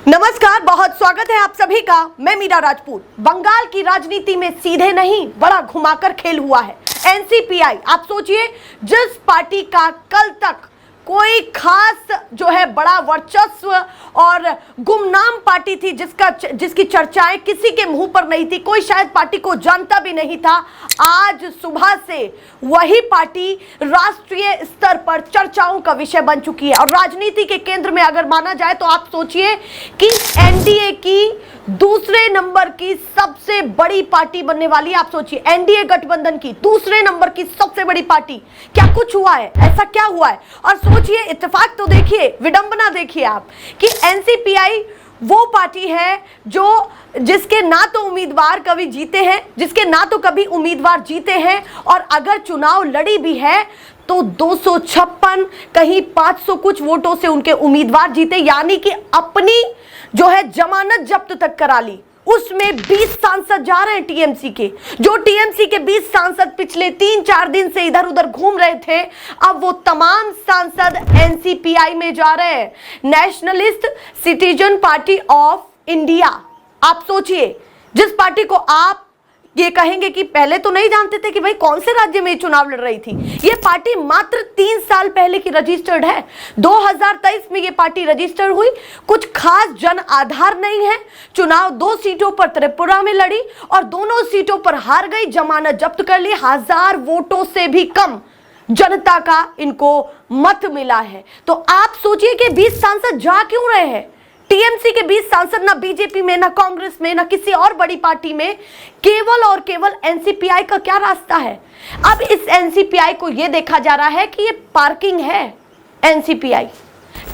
नमस्कार, बहुत स्वागत है आप सभी का। मैं मीरा राजपूत। बंगाल की राजनीति में सीधे नहीं बड़ा घुमाकर खेल हुआ है। एनसीपीआई, आप सोचिए, जिस पार्टी का कल तक कोई खास जो है बड़ा वर्चस्व और गुमनाम पार्टी थी, जिसकी चर्चाएं किसी के मुंह पर नहीं थी, कोई शायद पार्टी को जानता भी नहीं था, आज सुबह से वही पार्टी राष्ट्रीय स्तर पर चर्चाओं का विषय बन चुकी है। और राजनीति के केंद्र में अगर माना जाए तो आप सोचिए कि एनडीए की दूसरे नंबर की सबसे बड़ी पार्टी बनने वाली है। आप सोचिए, एनडीए गठबंधन की दूसरे नंबर की सबसे बड़ी पार्टी, क्या कुछ हुआ है? ऐसा क्या हुआ है? और सोचिए, इत्तेफाक तो देखिए, विडंबना देखिए आप कि एनसीपीआई वो पार्टी है जिसके ना तो उम्मीदवार कभी जीते हैं, जिसके ना तो कभी उम्मीदवार जीते हैं, और अगर चुनाव लड़ी भी है तो 256 कहीं 500 कुछ वोटों से उनके उम्मीदवार जीते, यानी कि अपनी जो है जमानत जब्त तक करा ली। उसमें 20 सांसद जा रहे हैं टीएमसी के। जो टीएमसी के 20 सांसद पिछले 3-4 दिन से इधर उधर घूम रहे थे, अब वो तमाम सांसद एनसीपीआई में जा रहे हैं, nationalist citizen party of India. आप सोचिए, जिस पार्टी को आप ये कहेंगे कि पहले तो नहीं जानते थे कि भाई कौन से राज्य में चुनाव लड़ रही थी, ये पार्टी मात्र 3 साल पहले की रजिस्टर्ड है। 2023 में ये पार्टी रजिस्टर्ड हुई, कुछ खास जन आधार नहीं है। चुनाव 2 सीटों पर त्रिपुरा में लड़ी और दोनों सीटों पर हार गई, जमानत जब्त कर ली। 1000 वोटों से भी कम जनता का इनको मत मिला है। तो आप सोचिए कि 20 सांसद जा क्यों रहे हैं? टीएमसी के 20 सांसद ना बीजेपी में, ना कांग्रेस में, ना किसी और बड़ी पार्टी में, केवल और केवल एनसीपीआई का क्या रास्ता है? अब इस एनसीपीआई को यह देखा जा रहा है कि ये पार्किंग है। एनसीपीआई,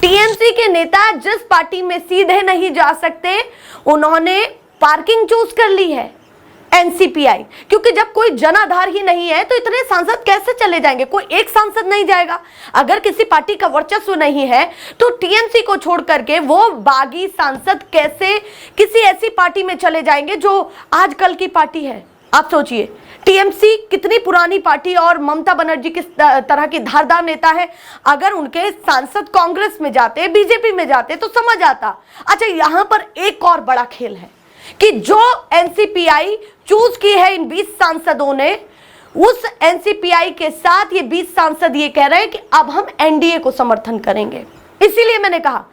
टीएमसी के नेता जिस पार्टी में सीधे नहीं जा सकते, उन्होंने पार्किंग चूज कर ली है, एनसीपीआई। क्योंकि जब कोई जनाधार ही नहीं है तो इतने सांसद कैसे चले जाएंगे? कोई एक सांसद नहीं जाएगा। अगर किसी पार्टी का वर्चस्व नहीं है तो टीएमसी को छोड़ करके वो बागी सांसद कैसे किसी ऐसी पार्टी में चले जाएंगे जो आजकल की पार्टी है? आप सोचिए, टीएमसी कितनी पुरानी पार्टी और ममता बनर्जी किस तरह की धारदार नेता है। अगर उनके सांसद कांग्रेस में जाते, बीजेपी में जाते तो समझ आता। अच्छा, यहां पर एक और बड़ा खेल है कि जो एनसीपीआई चूज की है इन 20 सांसदों ने, उस एनसीपीआई के साथ ये 20 सांसद ये कह रहे हैं कि अब हम एनडीए को समर्थन करेंगे। इसीलिए मैंने कहा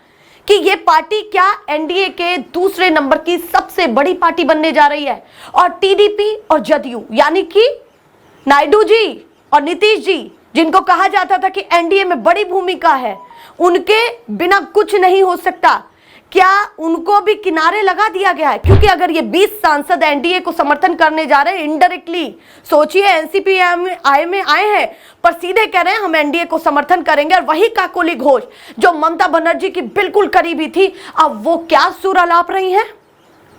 कि ये पार्टी क्या एनडीए के दूसरे नंबर की सबसे बड़ी पार्टी बनने जा रही है। और टीडीपी और जदयू, यानी कि नायडू जी और नीतीश जी, जिनको कहा जाता था कि एनडीए में बड़ी भूमिका है, उनके बिना कुछ नहीं हो सकता, क्या उनको भी किनारे लगा दिया गया है? क्योंकि अगर ये 20 सांसद एनडीए को समर्थन करने जा रहे हैं, इनडायरेक्टली सोचिए, एनसीपीआई में आए हैं पर सीधे कह रहे हैं हम एनडीए को समर्थन करेंगे। और वही काकोली घोष जो ममता बनर्जी की बिल्कुल करीबी थी, अब वो क्या सुर अलाप रही हैं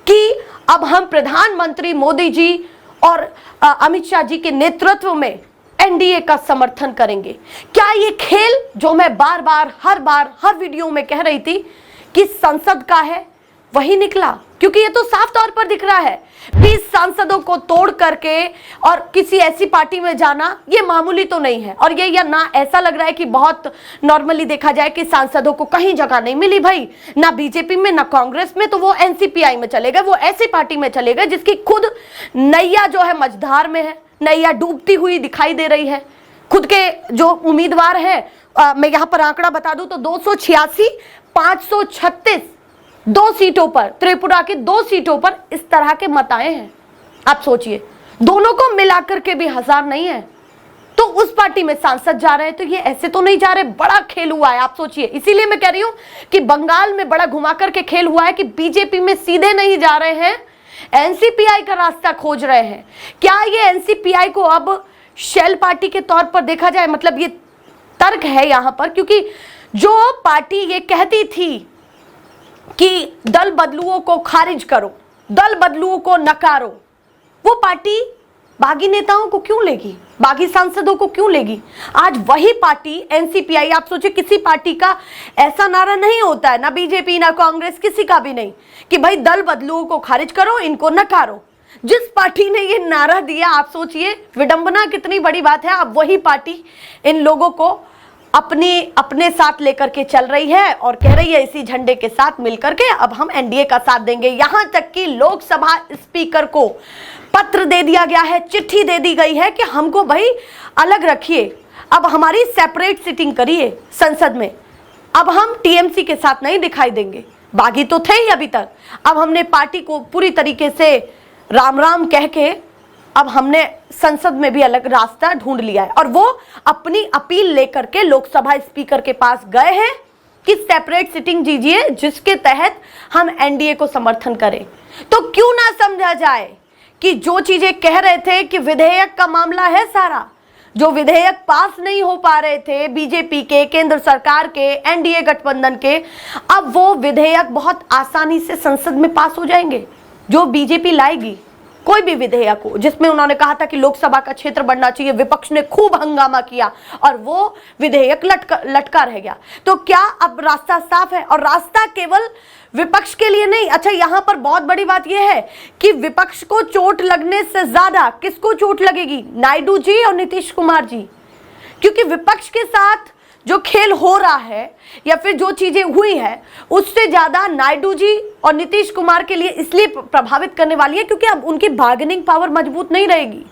कि अब हम प्रधानमंत्री मोदी जी और अमित शाह जी के नेतृत्व में एनडीए का समर्थन करेंगे। क्या ये खेल जो मैं बार बार हर वीडियो में कह रही थी कि संसद का है, वही निकला? क्योंकि ये तो साफ तौर पर दिख रहा है, 20 सांसदों को तोड़ करके और किसी ऐसी पार्टी में जाना ये मामूली तो नहीं है। और ये या ना ऐसा लग रहा है कि बहुत नॉर्मली देखा जाए कि सांसदों को कहीं जगह नहीं मिली भाई, ना बीजेपी में ना कांग्रेस में, तो वो एनसीपीआई में चले गए, वो ऐसी पार्टी में चले गए जिसकी खुद नैया जो है मझधार में है, नैया डूबती हुई दिखाई दे रही है। खुद के जो उम्मीदवार है, मैं यहां पर आंकड़ा बता दूं तो 286, 536 2 सीटों पर, त्रिपुरा की 2 सीटों पर इस तरह के मत आए हैं। आप सोचिए, दोनों को मिलाकर के भी 1000 नहीं है, तो उस पार्टी में सांसद जा रहे हैं, तो ये ऐसे तो नहीं जा रहे। बड़ा खेल हुआ है, आप सोचिए। इसीलिए मैं कह रही हूं कि बंगाल में बड़ा घुमा करके खेल हुआ है कि बीजेपी में सीधे नहीं जा रहे हैं, एनसीपीआई का रास्ता खोज रहे हैं। क्या ये एनसीपीआई को अब शेल पार्टी के तौर पर देखा जाए? मतलब ये तर्क है यहां पर, क्योंकि जो पार्टी ये कहती थी कि दल बदलुओं को खारिज करो, दल बदलुओं को नकारो, वो पार्टी बागी नेताओं को क्यों लेगी, बागी सांसदों को क्यों लेगी? आज वही पार्टी एनसीपीआई, आप सोचिए, किसी पार्टी का ऐसा नारा नहीं होता है, ना बीजेपी ना कांग्रेस, किसी का भी नहीं, कि भाई दल बदलुओं को खारिज करो, इनको नकारो। जिस पार्टी ने ये नारा दिया, आप सोचिए विडंबना कितनी बड़ी बात है। अब वही पार्टी इन लोगों को अपने साथ लेकर के चल रही है और कह रही है इसी झंडे के साथ मिलकर के अब हम एनडीए का साथ देंगे। यहां तक कि लोकसभा स्पीकर को पत्र दे दिया गया है, चिट्ठी दे दी गई है कि हमको भाई अलग रखिए, अब हमारी सेपरेट सिटिंग करिए संसद में, अब हम टीएमसी के साथ नहीं दिखाई देंगे। बागी तो थे ही अभी तक, अब हमने पार्टी को पूरी तरीके से राम राम कह के अब हमने संसद में भी अलग रास्ता ढूंढ लिया है और वो अपनी अपील लेकर के लोकसभा स्पीकर के पास गए हैं कि सेपरेट सिटिंग दीजिए जिसके तहत हम एनडीए को समर्थन करें। तो क्यों ना समझा जाए कि जो चीजें कह रहे थे कि विधेयक का मामला है सारा, जो विधेयक पास नहीं हो पा रहे थे बीजेपी के, केंद्र सरकार के, एनडीए गठबंधन के, अब वो विधेयक बहुत आसानी से संसद में पास हो जाएंगे। जो बीजेपी लाएगी कोई भी विधेयक हो जिसमें उन्होंने कहा था कि लोकसभा का क्षेत्र बढ़ना चाहिए, विपक्ष ने खूब हंगामा किया और वो विधेयक लटका रह गया। तो क्या अब रास्ता साफ है? और रास्ता केवल विपक्ष के लिए नहीं। अच्छा, यहां पर बहुत बड़ी बात यह है कि विपक्ष को चोट लगने से ज्यादा किसको चोट लगेगी? नायडू जी और नीतीश कुमार जी, क्योंकि विपक्ष के साथ जो खेल हो रहा है या फिर जो चीजें हुई है उससे ज्यादा नायडू जी और नीतीश कुमार के लिए इसलिए प्रभावित करने वाली है क्योंकि अब उनकी बार्गेनिंग पावर मजबूत नहीं रहेगी।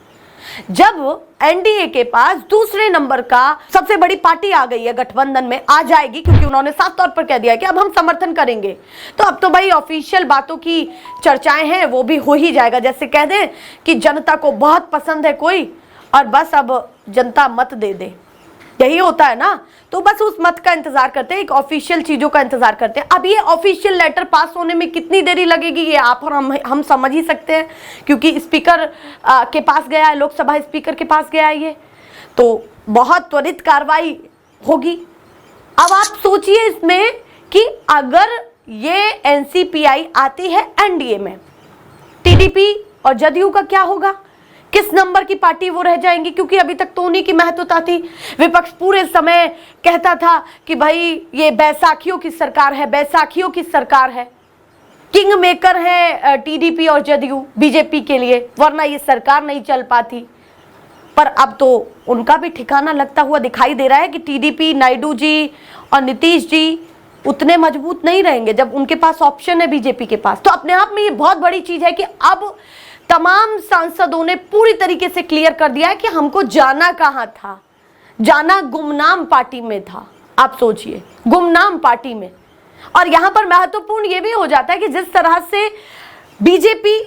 जब एनडीए के पास दूसरे नंबर का सबसे बड़ी पार्टी आ गई है, गठबंधन में आ जाएगी, क्योंकि उन्होंने साफ तौर पर कह दिया कि अब हम समर्थन करेंगे, तो अब तो भाई ऑफिशियल बातों की चर्चाएं हैं वो भी हो ही जाएगा। जैसे कह दें कि जनता को बहुत पसंद है कोई और बस अब जनता मत दे दे, यही होता है ना। तो बस उस मत का इंतजार करते हैं, एक ऑफिशियल चीजों का इंतजार करते हैं। अब ये ऑफिशियल लेटर पास होने में कितनी देरी लगेगी ये आप और हम समझ ही सकते हैं, क्योंकि स्पीकर के पास गया है, लोकसभा स्पीकर के पास गया है ये, तो बहुत त्वरित कार्रवाई होगी। अब आप सोचिए इसमें कि अगर ये एनसीपीआई आती है एनडीए में, टीडीपी और जदयू का क्या होगा? किस नंबर की पार्टी वो रह जाएंगी? क्योंकि अभी तक तो उन्हीं की महत्वता थी। विपक्ष पूरे समय कहता था कि भाई ये बैसाखियों की सरकार है, बैसाखियों की सरकार है, किंग मेकर है टीडीपी और जदयू बीजेपी के लिए, वरना ये सरकार नहीं चल पाती। पर अब तो उनका भी ठिकाना लगता हुआ दिखाई दे रहा है कि टीडीपी, नायडू जी और नीतीश जी उतने मजबूत नहीं रहेंगे जब उनके पास ऑप्शन है बीजेपी के पास। तो अपने आप में ये बहुत बड़ी चीज है कि अब तमाम सांसदों ने पूरी तरीके से क्लियर कर दिया है कि हमको जाना कहां था, जाना गुमनाम पार्टी में था। आप सोचिए, गुमनाम पार्टी में। और यहां पर महत्वपूर्ण यह भी हो जाता है कि जिस तरह से बीजेपी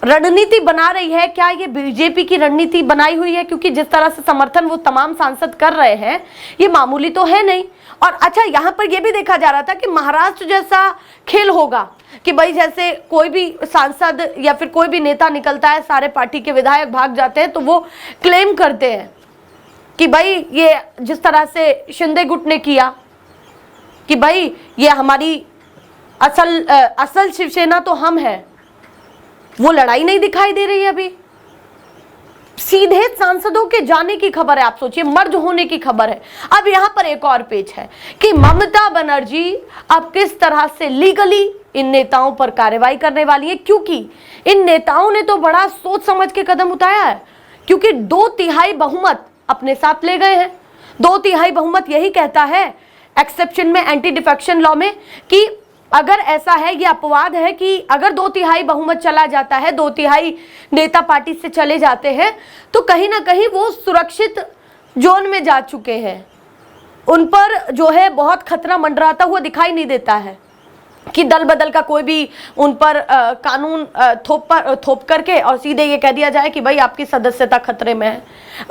रणनीति बना रही है, क्या ये बीजेपी की रणनीति बनाई हुई है? क्योंकि जिस तरह से समर्थन वो तमाम सांसद कर रहे हैं ये मामूली तो है नहीं। और अच्छा, यहां पर यह भी देखा जा रहा था कि महाराष्ट्र जैसा खेल होगा कि भाई जैसे कोई भी सांसद या फिर कोई भी नेता निकलता है, सारे पार्टी के विधायक भाग जाते हैं, तो वो क्लेम करते हैं कि भाई ये जिस तरह से शिंदे गुट ने किया कि भाई ये हमारी असल शिवसेना तो हम है, वो लड़ाई नहीं दिखाई दे रही है अभी। सीधे सांसदों के जाने की खबर है, आप सोचिए, मर्ज होने की खबर है। अब यहां पर एक और पेच है कि ममता बनर्जी अब किस तरह से लीगली इन नेताओं पर कार्रवाई करने वाली है, क्योंकि इन नेताओं ने तो बड़ा सोच समझ के कदम उठाया है, क्योंकि 2/3 बहुमत अपने साथ ले गए हैं। 2/3 बहुमत यही कहता है एक्सेप्शन में, एंटी डिफेक्शन लॉ में, कि अगर ऐसा है, ये अपवाद है कि अगर 2/3 बहुमत चला जाता है, 2/3 नेता पार्टी से चले जाते हैं, तो कहीं ना कहीं वो सुरक्षित जोन में जा चुके हैं। उन पर जो है बहुत खतरा मंडराता हुआ दिखाई नहीं देता है कि दल बदल का कोई भी उन पर कानून थोप करके और सीधे ये कह दिया जाए कि भाई आपकी सदस्यता खतरे में है।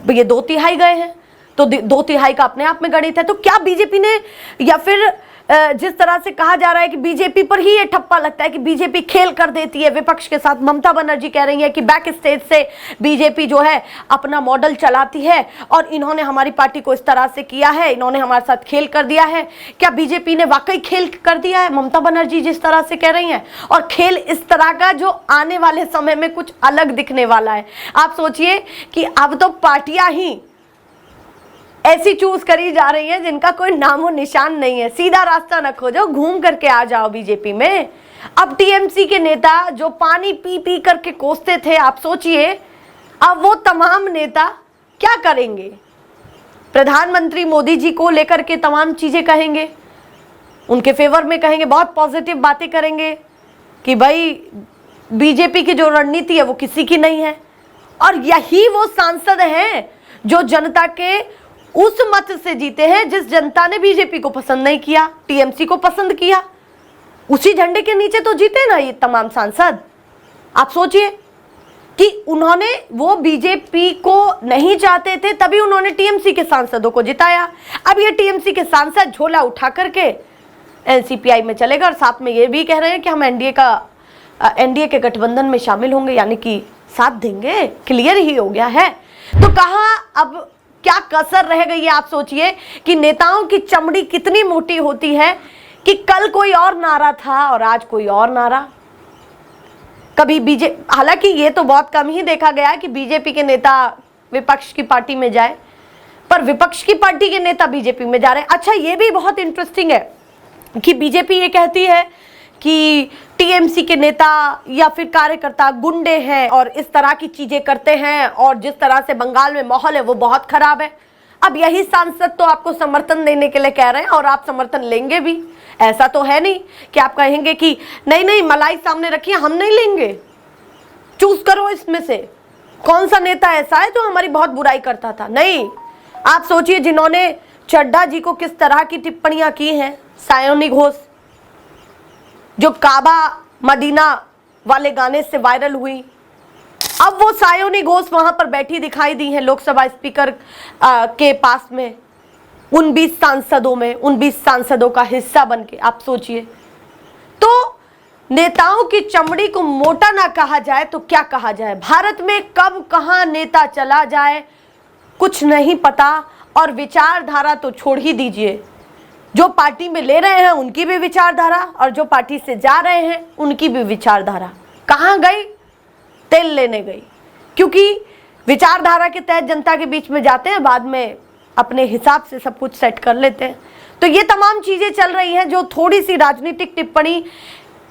ये 2/3 गए हैं, तो 2/3 का अपने आप में गणित है। तो क्या बीजेपी ने, या फिर जिस तरह से कहा जा रहा है कि बीजेपी पर ही ये ठप्पा लगता है कि बीजेपी खेल कर देती है विपक्ष के साथ, ममता बनर्जी कह रही है कि बैक स्टेज से बीजेपी जो है अपना मॉडल चलाती है और इन्होंने हमारी पार्टी को इस तरह से किया है, इन्होंने हमारे साथ खेल कर दिया है। क्या बीजेपी ने वाकई खेल कर दिया है, ममता बनर्जी जिस तरह से कह रही हैं? और खेल इस तरह का जो आने वाले समय में कुछ अलग दिखने वाला है। आप सोचिए कि अब तो पार्टियां ही ऐसी चूज करी जा रही है जिनका कोई नामो निशान नहीं है। सीधा रास्ता न खोजो, घूम करके आ जाओ बीजेपी में। अब टीएमसी के नेता जो पानी पी पी करके कोसते थे, आप सोचिए अब वो तमाम नेता क्या करेंगे? प्रधानमंत्री मोदी जी को लेकर के तमाम चीजें कहेंगे, उनके फेवर में कहेंगे, बहुत पॉजिटिव बातें करेंगे कि भाई बीजेपी की जो रणनीति है वो किसी की नहीं है। और यही वो सांसद हैं जो जनता के उस मत से जीते हैं जिस जनता ने बीजेपी को पसंद नहीं किया, टीएमसी को पसंद किया। उसी झंडे के नीचे तो जीते ना ये तमाम सांसद। आप सोचिए कि उन्होंने, वो बीजेपी को नहीं चाहते थे, तभी उन्होंने टीएमसी के सांसदों को जिताया। अब ये टीएमसी के सांसद झोला उठा करके एनसीपीआई में चलेगा और साथ में ये भी कह रहे हैं कि हम एनडीए के गठबंधन में शामिल होंगे, यानी कि साथ देंगे। क्लियर ही हो गया है। तो कहां अब क्या कसर रह गई है? आप सोचिए कि नेताओं की चमड़ी कितनी मोटी होती है कि कल कोई और नारा था और आज कोई और नारा। कभी हालांकि ये तो बहुत कम ही देखा गया है कि बीजेपी के नेता विपक्ष की पार्टी में जाए, पर विपक्ष की पार्टी के नेता बीजेपी में जा रहे हैं। अच्छा, ये भी बहुत इंटरेस्टिंग है कि बीजेपी ये कहती है कि टीएमसी के नेता या फिर कार्यकर्ता गुंडे हैं और इस तरह की चीजें करते हैं और जिस तरह से बंगाल में माहौल है वो बहुत खराब है। अब यही सांसद तो आपको समर्थन देने के लिए कह रहे हैं और आप समर्थन लेंगे भी। ऐसा तो है नहीं कि आप कहेंगे कि नहीं नहीं मलाई सामने रखिए, हम नहीं लेंगे, चूज करो इसमें से कौन सा नेता ऐसा है जो हमारी बहुत बुराई करता था। नहीं, आप सोचिए जिन्होंने चड्ढा जी को किस तरह की टिप्पणियां की हैं, सायोनी घोष जो काबा मदीना वाले गाने से वायरल हुई, अब वो सायोनी घोष वहां पर बैठी दिखाई दी है लोकसभा स्पीकर के पास में, उन 20 सांसदों में, उन 20 सांसदों का हिस्सा बनके। आप सोचिए, तो नेताओं की चमड़ी को मोटा ना कहा जाए तो क्या कहा जाए। भारत में कब कहां नेता चला जाए कुछ नहीं पता। और विचारधारा तो छोड़ ही दीजिए, जो पार्टी में ले रहे हैं उनकी भी विचारधारा और जो पार्टी से जा रहे हैं उनकी भी विचारधारा कहां गई? तेल लेने गई। क्योंकि विचारधारा के तहत जनता के बीच में जाते हैं, बाद में अपने हिसाब से सब कुछ सेट कर लेते हैं। तो ये तमाम चीजें चल रही हैं जो थोड़ी सी राजनीतिक टिप्पणी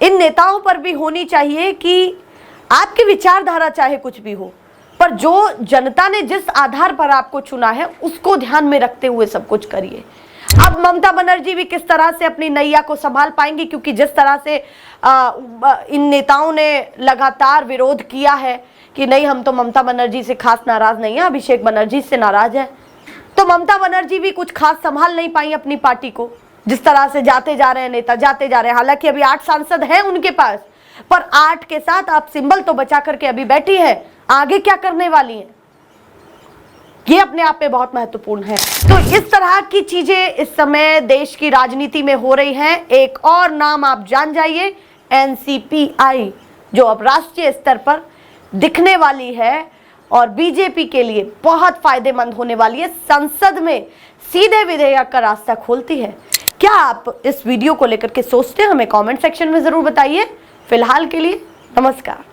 इन नेताओं पर भी होनी चाहिए कि आपकी विचारधारा चाहे कुछ भी हो, पर जो जनता ने जिस आधार पर आपको चुना है उसको ध्यान में रखते हुए सब कुछ करिए। अब ममता बनर्जी भी किस तरह से अपनी नैया को संभाल पाएंगी, क्योंकि जिस तरह से इन नेताओं ने लगातार विरोध किया है कि नहीं हम तो ममता बनर्जी से खास नाराज नहीं है, अभिषेक बनर्जी से नाराज है, तो ममता बनर्जी भी कुछ खास संभाल नहीं पाई अपनी पार्टी को। जिस तरह से जाते जा रहे हैं नेता, जाते जा रहे हैं। हालांकि अभी 8 सांसद हैं उनके पास, पर 8 के साथ आप सिंबल तो बचा करके अभी बैठी है, आगे क्या करने वाली हैं ये अपने आप में बहुत महत्वपूर्ण है। तो इस तरह की चीजें इस समय देश की राजनीति में हो रही हैं। एक और नाम आप जान जाइए, एनसीपीआई, जो अब राष्ट्रीय स्तर पर दिखने वाली है और बीजेपी के लिए बहुत फायदेमंद होने वाली है। संसद में सीधे विधेयक का रास्ता खोलती है। क्या आप इस वीडियो को लेकर के सोचते हैं? हमें कमेंट सेक्शन में जरूर बताइए। फिलहाल के लिए नमस्कार।